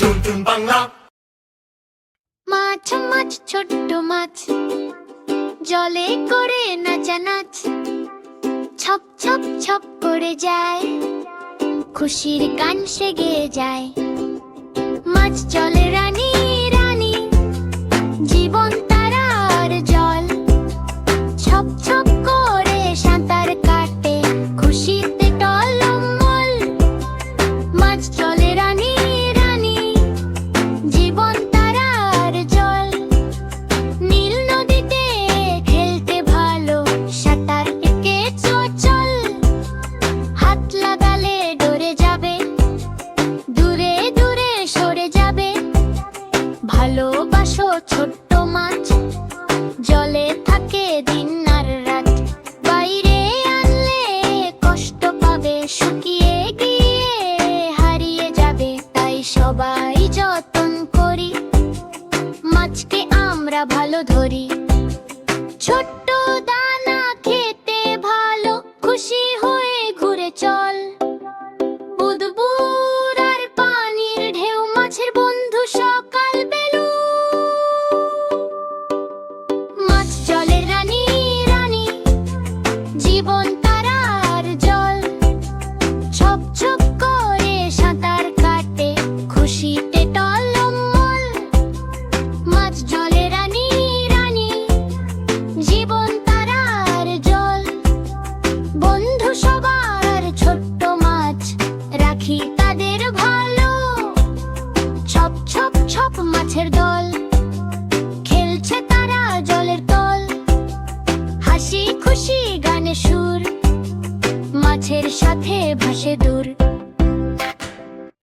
টুনটুন বাংলা। মাছ মাছ ছোট্ট মাছ জলে করে নাচানাচ, ছপ ছপ ছপ করে যায়, খুশির গান সে গেয়ে যায়। মাছ জলে রানী রানী, জীবন তারার জল, ছপ ছপ করে সাঁতার কাটে, খুশিতে টলমল। মাছ জলে রানী রানী, জীবন তারার জল, নীল নদীতে খেলতে ভালো, সাঁতার এঁকে চল। হাত লাগালে ডরে যাবে, দূরে দূরে সরে যাবে। ভালোবাসো ছোট্ট মাছ, জলে থাকে দিন আর রাত। বাইরে আনলে কষ্ট পাবে, শুকিয়ে গিয়ে হারিয়ে যাবে। তাই সবাই যত্ন করি, মাছকে আমরা ভালো ধরি। ছোট্ট দানা খেতে ভালো, খুশি হয়ে ঘুরে চল। বুদবুদ